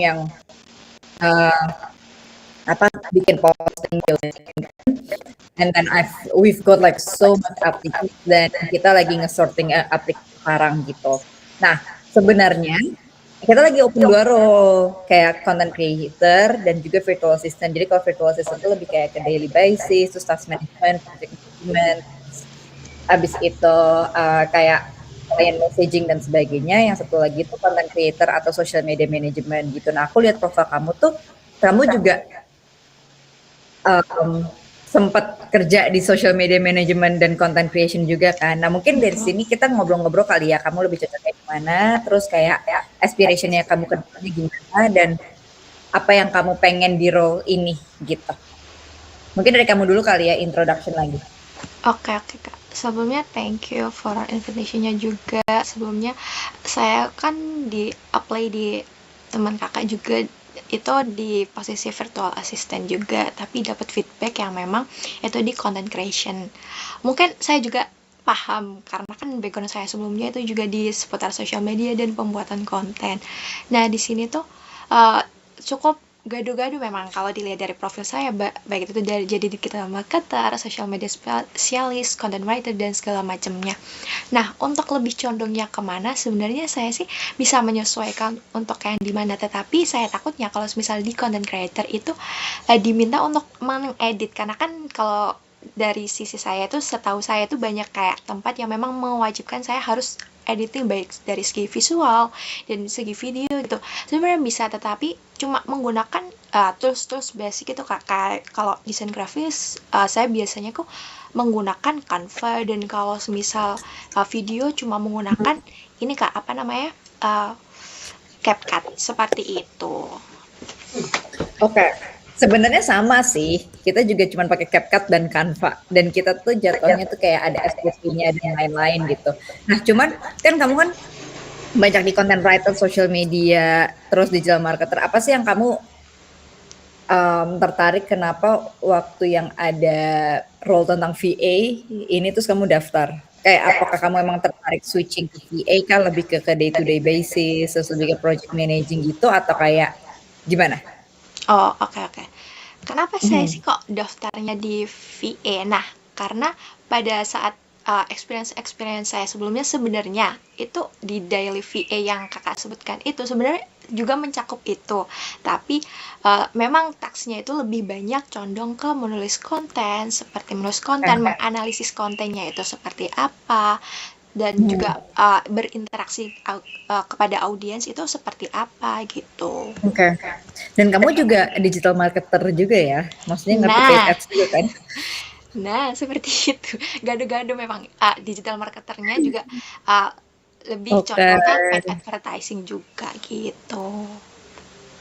yang uh, bikin posting and then we've got like so much applications dan kita lagi nge-sorting aplikasi sekarang gitu. Nah, sebenarnya kita lagi open dua role kayak content creator dan juga virtual assistant. Jadi kalau virtual assistant itu lebih kayak ke daily basis, terus task management, project management, abis itu kayak client messaging dan sebagainya. Yang satu lagi itu content creator atau social media management gitu. Nah, aku lihat profil kamu tuh, kamu juga sempat kerja di social media management dan content creation juga kan. Nah, mungkin dari sini kita ngobrol-ngobrol kali ya, kamu lebih cocok kayak gimana, terus kayak aspirationnya kamu ke depannya gimana, dan apa yang kamu pengen di role ini gitu. Mungkin dari kamu dulu kali ya, introduction lagi. Oke Kak. Sebelumnya thank you for invitation-nya juga. Sebelumnya saya kan di apply di teman kakak juga itu di posisi virtual assistant juga, tapi dapat feedback yang memang itu di content creation. Mungkin saya juga paham karena kan background saya sebelumnya itu juga di seputar social media dan pembuatan konten. Nah, di sini tuh cukup gaduh-gaduh memang kalau dilihat dari profil saya, baik itu dari jadi digital marketer, social media spesialis, content writer, dan segala macamnya. Nah, untuk lebih condongnya kemana, sebenarnya saya sih bisa menyesuaikan untuk yang dimana, tetapi saya takutnya kalau misalnya di content creator itu diminta untuk mengedit, karena kan kalau dari sisi saya tuh, setahu saya tuh banyak kayak tempat yang memang mewajibkan saya harus editing baik dari segi visual dan segi video gitu. Sebenarnya bisa, tetapi cuma menggunakan tools basic itu Kak. Kayak kalau desain grafis saya biasanya kok menggunakan Canva, dan kalau semisal video cuma menggunakan ini Kak, apa namanya? CapCut seperti itu. Oke. Sebenarnya sama sih, kita juga cuma pakai CapCut dan Canva, dan kita tuh jatuhnya tuh kayak ada SPP-nya dan lain-lain gitu. Nah, cuman kan kamu kan banyak di content writer, social media, terus digital marketer. Apa sih yang kamu tertarik, kenapa waktu yang ada role tentang VA ini terus kamu daftar? Kayak apakah kamu emang tertarik switching ke VA kan, lebih ke day to day basis, terus lebih ke project managing gitu, atau kayak gimana? Oh, oke. Kenapa saya sih kok daftarnya di VA? Nah, karena pada saat experience saya sebelumnya, sebenarnya itu di daily VA yang kakak sebutkan itu sebenarnya juga mencakup itu, tapi memang taksnya itu lebih banyak condong ke menulis konten, seperti menulis konten, menganalisis kontennya itu seperti apa, dan juga berinteraksi kepada audiens itu seperti apa gitu. Oke. Dan kamu juga digital marketer juga ya? Maksudnya ngerti paid Nah, ads juga kan? Nah, seperti itu. Gado-gado memang digital marketernya juga uh, lebih Oke. condong ke paid advertising juga gitu.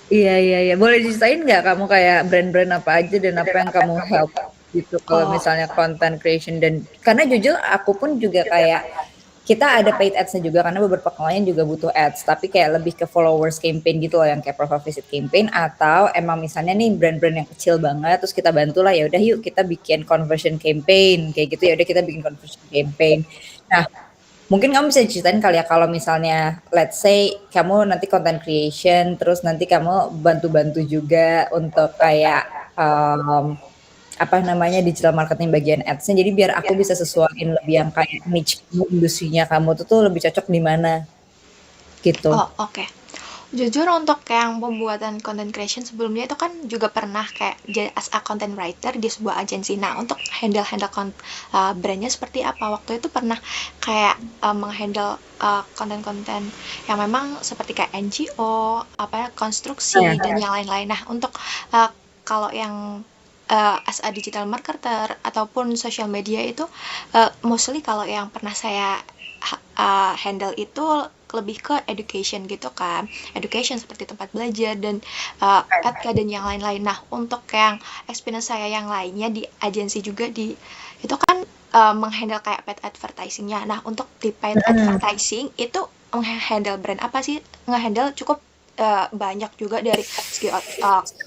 Iya. Boleh diceritain nggak kamu kayak brand-brand apa aja dan apa yang kamu help gitu kalau Oh, misalnya content creation, dan karena jujur aku pun juga kayak kita ada paid ads-nya juga karena beberapa klien juga butuh ads, tapi kayak lebih ke followers campaign gitu loh, yang kayak profile visit campaign, atau emang misalnya nih brand-brand yang kecil banget terus kita bantu lah, ya udah yuk kita bikin conversion campaign kayak gitu, ya udah kita bikin conversion campaign. Nah, mungkin kamu bisa ceritain kali ya, kalau misalnya let's say kamu nanti content creation, terus nanti kamu bantu-bantu juga untuk kayak apa namanya digital marketing bagian ads-nya. Jadi biar aku bisa sesuaiin lebih yang kayak niche industrinya kamu tuh lebih cocok di mana gitu. oke. Jujur untuk yang pembuatan content creation sebelumnya itu kan juga pernah kayak jadi as a content writer di sebuah agensi. Nah, untuk handle brandnya seperti apa? Waktu itu pernah kayak menghandle konten-konten yang memang seperti kayak NGO, apa ya, konstruksi dan yang lain-lain. Nah, untuk kalau yang as a digital marketer ataupun social media itu mostly kalau yang pernah saya handle itu lebih ke education gitu kan, education seperti tempat belajar dan adka dan yang lain-lain. Nah, untuk yang experience saya yang lainnya di agensi juga di itu kan menghandle kayak paid advertisingnya. Nah, untuk di paid advertising itu menghandle brand apa sih, ngehandle cukup banyak juga dari segi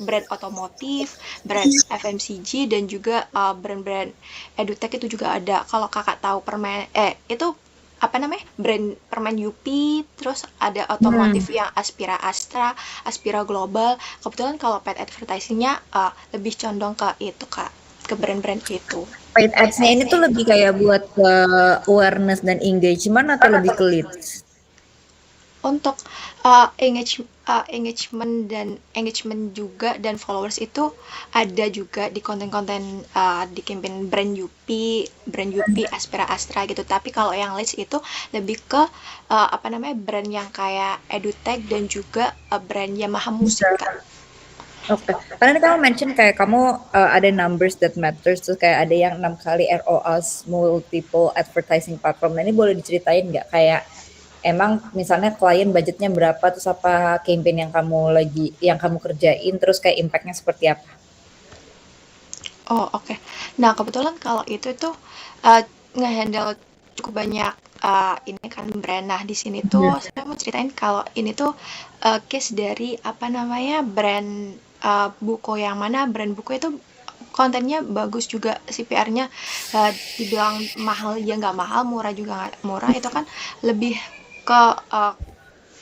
brand otomotif, brand FMCG, dan juga brand-brand edutech itu juga ada. Kalau kakak tahu itu apa namanya, brand permen Yupi, terus ada Hmm. otomotif yang Aspira Astra, Aspira Global. Kebetulan kalau paid advertising-nya lebih condong ke itu Kak, ke brand-brand itu. Paid ads-nya ini tuh lebih kayak buat ke awareness dan engagement atau lebih ke leads? Untuk engagement dan engagement juga dan followers itu ada juga di konten-konten di campaign brand Yupi, Aspera Astra gitu. Tapi kalau yang leads itu lebih ke apa namanya, brand yang kayak EduTech dan juga brand Yamaha Musik Kak. Oke, karena ini kamu mention kayak kamu ada numbers that matters, terus kayak ada yang 6 kali ROAS multiple advertising platform. Nah ini boleh diceritain nggak kayak emang misalnya klien budgetnya berapa, terus apa campaign yang kamu kerjain, terus kayak impactnya seperti apa? Oh, oke. Nah, kebetulan kalau itu tuh uh, ngehandle cukup banyak ini kan brand. Nah, di sini tuh Mhm. saya mau ceritain kalau ini tuh case dari apa namanya, brand buku, yang mana brand buku itu kontennya bagus juga, CPR-nya dibilang mahal ya nggak mahal, murah juga nggak murah. Itu kan lebih ke uh,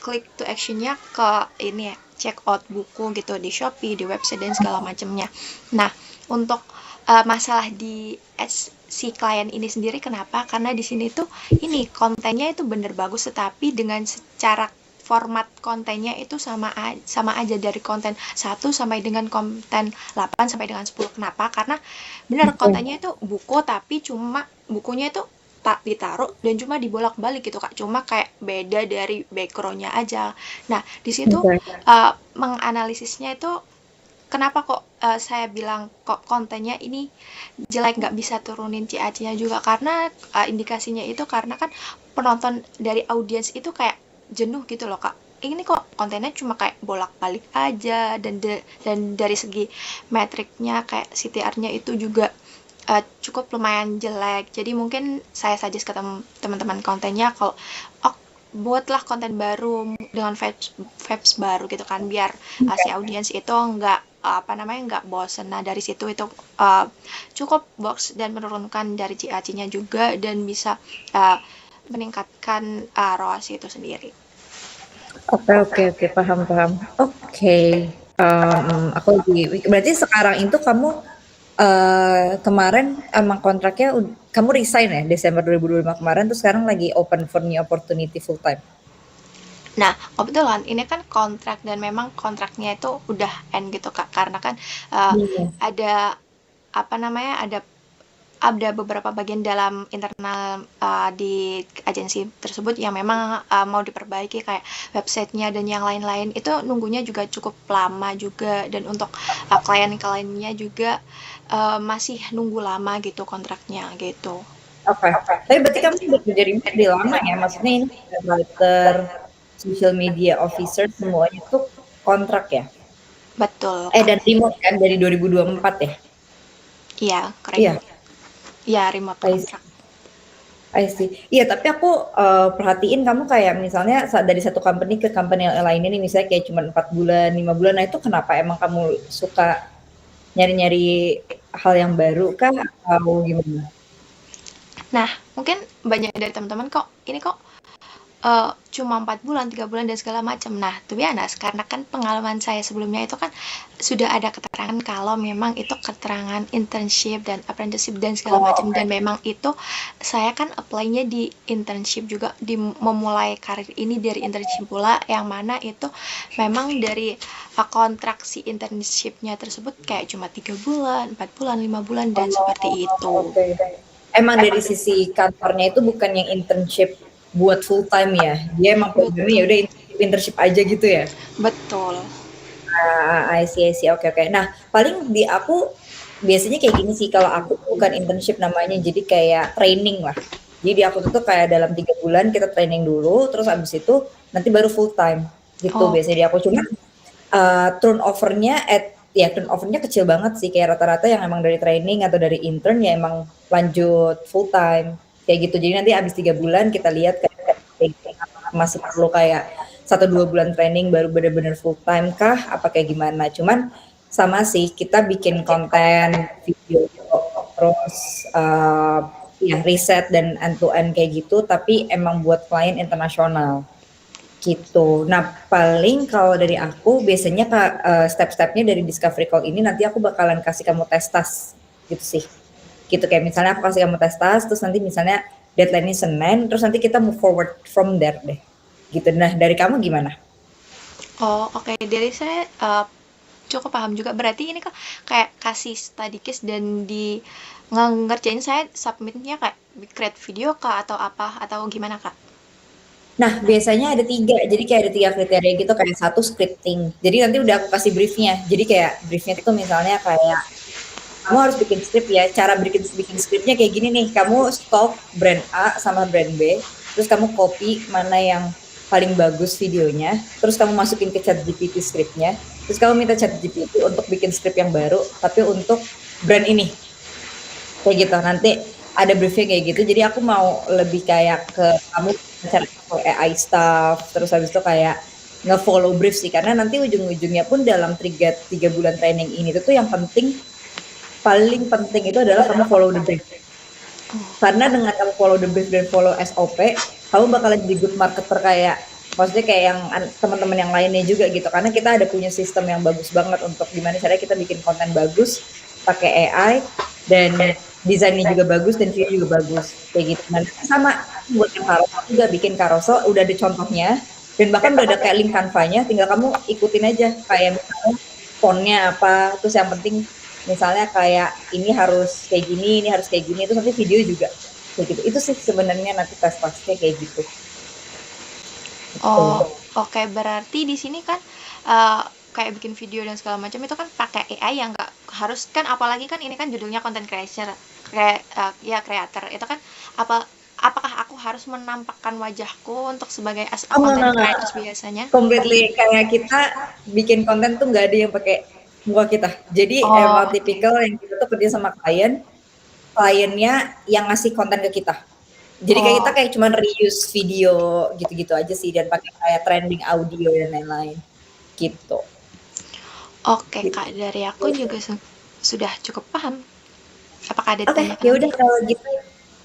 click to action-nya ke ini ya, check out buku gitu di Shopee, di website dan segala macamnya. Nah, untuk masalah di ads si klien ini sendiri kenapa? Karena di sini tuh ini kontennya itu bener bagus, tetapi dengan secara format kontennya itu sama aja dari konten 1 sampai dengan konten 8 sampai dengan 10. Kenapa? Karena bener Oke. kontennya itu buku, tapi cuma bukunya itu tak ditaruh dan cuma dibolak-balik gitu Kak. Cuma kayak beda dari backgroundnya aja. Nah, di situ Oke. menganalisisnya itu kenapa kok saya bilang kok kontennya ini jelek, nggak bisa turunin CAC-nya juga, karena indikasinya itu karena kan penonton dari audiens itu kayak jenuh gitu loh Kak. Ini kok kontennya cuma kayak bolak-balik aja, dan dari segi metriknya kayak CTR-nya itu juga cukup lumayan jelek. Jadi mungkin saya suggest ke teman-teman kontennya kalau oh, buatlah konten baru dengan vibes baru gitu kan, biar si audiens itu nggak apa namanya, nggak bosen. Nah, dari situ itu cukup box dan menurunkan dari CAC-nya juga, dan bisa uh, meningkatkan ROAS itu sendiri. Oke, oke, oke, paham, paham. Oke, aku lagi, berarti sekarang itu kamu kemarin emang kontraknya kamu resign ya Desember 2025 kemarin, terus sekarang lagi open for new opportunity full time. Nah, kebetulan ini kan kontrak, dan memang kontraknya itu udah end gitu Kak, karena kan uh, Iya. ada apa namanya, ada beberapa bagian dalam internal di agensi tersebut yang memang mau diperbaiki, kayak websitenya dan yang lain-lain. Itu nunggunya juga cukup lama juga, dan untuk klien-kliennya juga masih nunggu lama gitu kontraknya gitu. Oke. Tapi berarti kamu udah kerja remote dari lama ya? Maksudnya ini writer, social media officer semuanya tuh kontrak ya? Betul Kak. Dan remote kan dari 2024 ya? Iya, Iya, remote. Iya, remote I kontrak. see. I see. Iya, tapi aku perhatiin kamu kayak misalnya dari satu company ke company yang lainnya nih, misalnya kayak cuma 4 bulan, 5 bulan. Nah itu kenapa emang kamu suka nyari-nyari hal yang baru kah atau gimana? Nah, mungkin banyak dari teman-teman kok ini kok cuma 4 bulan, 3 bulan dan segala macam. Nah, to be honest, karena kan pengalaman saya sebelumnya itu kan sudah ada keterangan kalau memang itu keterangan internship dan apprenticeship dan segala Oh, macam, dan oke. memang itu saya kan apply-nya di internship juga, di memulai karir ini dari internship pula, yang mana itu memang dari kontrak si internship-nya tersebut kayak cuma 3 bulan, 4 bulan, 5 bulan dan seperti Oh, itu. oke. Emang dari sisi kantornya itu bukan yang internship buat full time ya? Dia emang programnya ya Betul, udah internship aja gitu ya? betul. I see, I see. Oke, oke. Nah, paling di aku biasanya kayak gini sih, kalau aku bukan internship namanya, jadi kayak training lah. Jadi di aku tuh kayak dalam 3 bulan kita training dulu, terus abis itu nanti baru full time gitu biasanya di Oke. aku. Cuma turnovernya ya turnovernya kecil banget sih, kayak rata-rata yang emang dari training atau dari intern ya emang lanjut full time kayak gitu. Jadi nanti abis 3 bulan kita lihat kayak masih perlu kayak 1-2 bulan training baru bener-bener full time kah apa kayak gimana. Cuman sama sih kita bikin konten video terus ya riset dan end to end kayak gitu, tapi emang buat klien internasional gitu. Nah paling kalau dari aku biasanya step-stepnya dari discovery call ini nanti aku bakalan kasih kamu tes tas gitu sih. Gitu kayak misalnya aku kasih kamu tes tas, terus nanti misalnya deadline-nya Senin, terus nanti kita move forward from there deh. Gitu. Nah dari kamu gimana? Oh, oke. Dari saya cukup paham juga. Berarti ini kak kayak kasih study case dan ngerjain saya submitnya kayak create video kak atau apa atau gimana kak? Nah, biasanya ada 3, jadi kayak ada 3 kriteria gitu, kayak satu scripting. Jadi nanti udah aku kasih briefnya. Jadi kayak briefnya itu misalnya kayak kamu harus bikin script ya. Cara bikin bikin scriptnya kayak gini nih. Kamu stalk brand A sama brand B, terus kamu copy mana yang paling bagus videonya, terus kamu masukin ke ChatGPT scriptnya, terus kamu minta ChatGPT untuk bikin script yang baru, tapi untuk brand ini. Kayak gitu. Nanti ada briefnya kayak gitu. Jadi aku mau lebih kayak ke kamu cara AI stuff, terus habis itu kayak nge-follow brief sih, karena nanti ujung-ujungnya pun dalam 3 bulan training ini tuh yang penting, paling penting itu adalah kamu follow the brief. Karena dengan kamu follow the brief dan follow SOP, kamu bakalan jadi good marketer kayak, maksudnya kayak yang teman-teman yang lainnya juga gitu. Karena kita ada punya sistem yang bagus banget untuk gimana caranya kita bikin konten bagus pakai AI dan desainnya juga bagus dan video juga bagus kayak gitu. Nah, sama buat yang carousel juga bikin carousel udah ada contohnya dan bahkan udah ada kayak link Canva-nya, tinggal kamu ikutin aja kayak misalnya fontnya apa, terus yang penting misalnya kayak ini harus kayak gini, ini harus kayak gini, terus nanti video juga kayak gitu. Itu sih sebenarnya nanti tes-tesnya kayak gitu. Oh, oke. Berarti di sini kan kayak bikin video dan segala macam itu kan pakai AI yang nggak harus kan, apalagi kan ini kan judulnya content creator, kayak ya creator. Itu kan apakah aku harus menampakkan wajahku untuk sebagai Oh, content enggak. creators biasanya? Completely kayak kita bikin konten tuh nggak ada yang pakai muka kita. Jadi Oh, emang tipikal yang kita tuh kerja sama klien, kliennya yang ngasih konten ke kita. Jadi kayak kita oh, kayak cuman reuse video gitu-gitu aja sih dan pakai kayak trending audio dan lain-lain gitu. oke Gitu. Kak. Dari aku juga sudah cukup paham. Apakah ada Oke, ditanyakan ya lagi? udah kalau gitu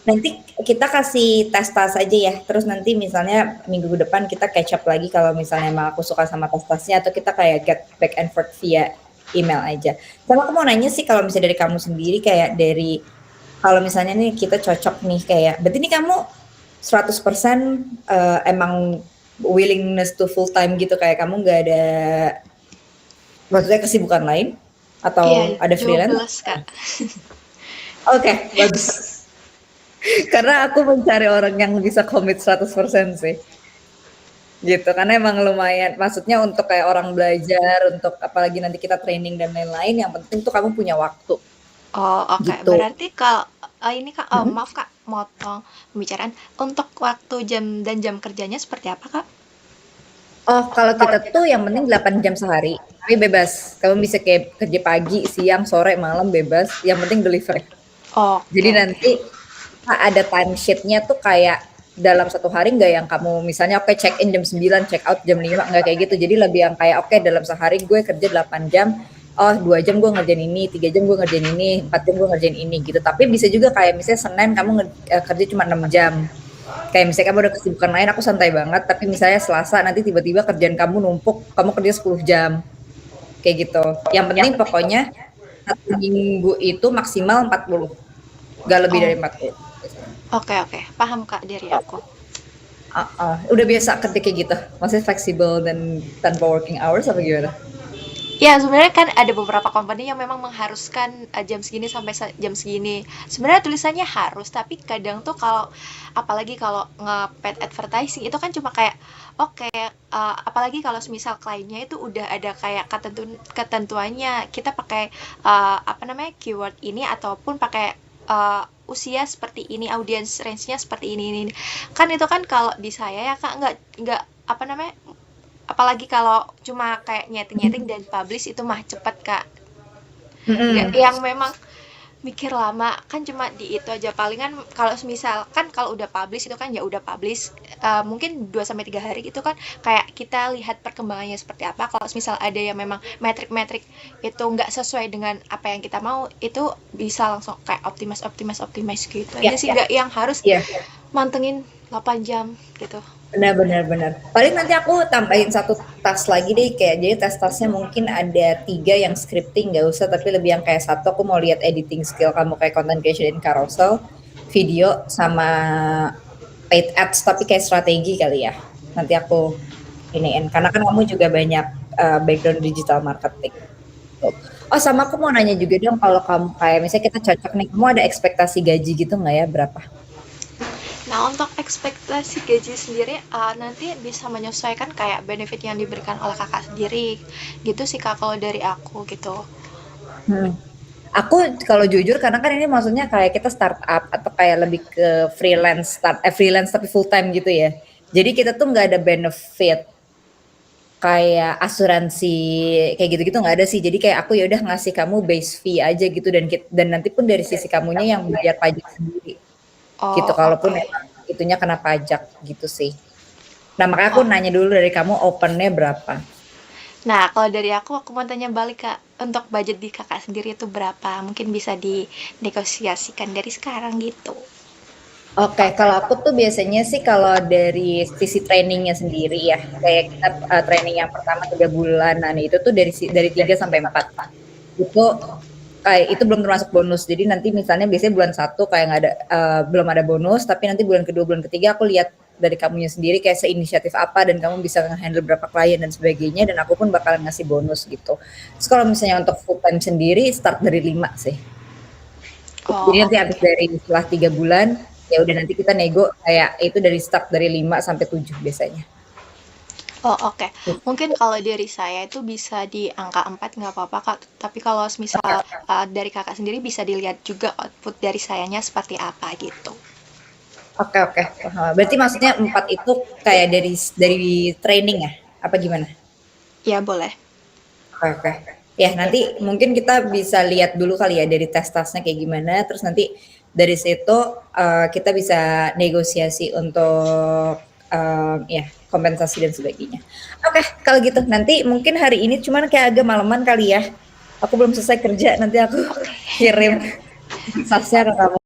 nanti kita kasih tes-tas aja ya. Terus nanti misalnya minggu depan kita catch up lagi kalau misalnya emang aku suka sama tes-tesnya atau kita kayak get back and forth via email aja. Sama aku mau nanya sih kalau misalnya dari kamu sendiri kayak dari kalau misalnya nih kita cocok nih kayak berarti ini kamu 100% emang willingness to full time gitu kayak kamu nggak ada maksudnya kesibukan lain Iya, atau ada freelance? 12 Kak. Oke, bagus. Karena aku mencari orang yang bisa commit 100% sih. Gitu, karena emang lumayan, maksudnya untuk kayak orang belajar, untuk apalagi nanti kita training dan lain-lain, yang penting tuh kamu punya waktu, Oh, oke. gitu. Berarti kalau ini Kak, Mhm. maaf Kak, motong pembicaraan. Untuk waktu jam dan jam kerjanya seperti apa Kak? Oh, kalau kita tuh yang penting 8 jam sehari, tapi bebas. Kamu bisa kayak kerja pagi, siang, sore, malam bebas, yang penting deliver. Jadi Oke, oke. nanti ada time sheet-nya tuh kayak dalam 1 hari nggak yang kamu misalnya oke check in jam 9, check out jam 5, nggak kayak gitu. Jadi lebih yang kayak oke dalam sehari gue kerja 8 jam, oh 2 jam gue ngerjain ini, 3 jam gue ngerjain ini, 4 jam gue ngerjain ini gitu. Tapi bisa juga kayak misalnya Senin kamu kerja cuma 6 jam. Kayak misalnya kamu ada kesibukan lain, aku santai banget, tapi misalnya Selasa nanti tiba-tiba kerjaan kamu numpuk, kamu kerja 10 jam. Kayak gitu. Yang penting pokoknya 1 minggu itu maksimal 40, nggak lebih Oh, dari 40. oke, oke. Paham Kak dari aku. Udah biasa kerja kayak gitu? Maksudnya fleksibel dan tanpa working hours apa gimana? Ya, sebenarnya kan ada beberapa company yang memang mengharuskan jam segini sampai jam segini. Sebenarnya tulisannya harus, tapi kadang tuh kalau apalagi kalau nge-paid advertising itu kan cuma kayak oke, apalagi kalau misal kliennya itu udah ada kayak ketentuannya kita pakai apa namanya keyword ini ataupun pakai usia seperti ini, audience range-nya seperti ini. Kan itu kan kalau di saya ya Kak nggak apa namanya, apalagi kalau cuma kayak nyeting-nyeting dan publish itu mah cepet Kak. Nggak Mhm. yang memang mikir lama kan cuma di itu aja palingan kalau misalkan kalau udah publish itu kan ya udah publish mungkin 2 sampai 3 hari gitu kan kayak kita lihat perkembangannya seperti apa kalau misal ada yang memang metrik-metrik itu nggak sesuai dengan apa yang kita mau itu bisa langsung kayak optimize gitu Ya, aja sih nggak yang harus ya. mantengin 8 jam gitu. Benar. Paling nanti aku tambahin satu tas lagi deh, kayak jadi tas-tasnya mungkin ada 3 yang scripting nggak usah, tapi lebih yang kayak satu aku mau lihat editing skill kamu kayak content creation in carousel, video sama paid ads tapi kayak strategi kali ya. Nanti aku iniin karena kan kamu juga banyak background digital marketing. Tuh. Oh sama aku mau nanya juga dong kalau kamu kayak misalnya kita cocok nih, kamu ada ekspektasi gaji gitu nggak ya berapa? Nah, untuk ekspektasi gaji sendiri nanti bisa menyesuaikan kayak benefit yang diberikan oleh kakak sendiri. Gitu sih kak kalau dari aku gitu. Hmm. Aku kalau jujur karena kan ini maksudnya kayak kita startup atau kayak lebih ke freelance tapi full time gitu ya. Jadi kita tuh nggak ada benefit kayak asuransi kayak gitu-gitu nggak ada sih. Jadi kayak aku ya udah ngasih kamu base fee aja gitu dan nanti pun dari sisi kamunya yang bayar pajak sendiri gitu. Oh, Kalaupun oke. memang itunya kena pajak gitu sih. Nah makanya aku Oh. nanya dulu dari kamu opennya berapa? Nah, kalau dari aku mau tanya balik kak, untuk budget di kakak sendiri itu berapa? Mungkin bisa dinegosiasikan dari sekarang gitu. Oke, kalau aku tuh biasanya sih kalau dari sisi trainingnya sendiri ya, kayak kita training yang pertama 3 bulan, nah itu tuh dari 3 sampai 4 itu kayak itu belum termasuk bonus. Jadi nanti misalnya biasanya bulan 1 kayak nggak ada belum ada bonus, tapi nanti bulan kedua, bulan ketiga aku lihat dari kamunya sendiri kayak seinisiatif apa dan kamu bisa nge-handle berapa klien dan sebagainya dan aku pun bakalan ngasih bonus gitu. Terus kalau misalnya untuk full time sendiri start dari 5 sih. Jadi Oh, nanti oke. habis dari setelah 3 bulan, ya udah nanti kita nego kayak itu dari start dari 5 sampai 7 biasanya. Oh, oke. Mungkin kalau dari saya itu bisa di angka 4 nggak apa-apa, Kak. Tapi kalau misal dari Kakak sendiri bisa dilihat juga output dari sayanya seperti apa gitu. Oke. Berarti maksudnya 4 itu kayak dari training ya? Apa gimana? Ya, boleh. Oke. Ya nanti mungkin kita bisa lihat dulu kali ya dari tes-tesnya kayak gimana, terus nanti dari situ kita bisa negosiasi untuk ya kompensasi dan sebagainya. Oke, kalau gitu nanti mungkin hari ini cuman kayak agak malaman kali ya. Aku belum selesai kerja, nanti aku Oke. kirim sasnya ke kamu.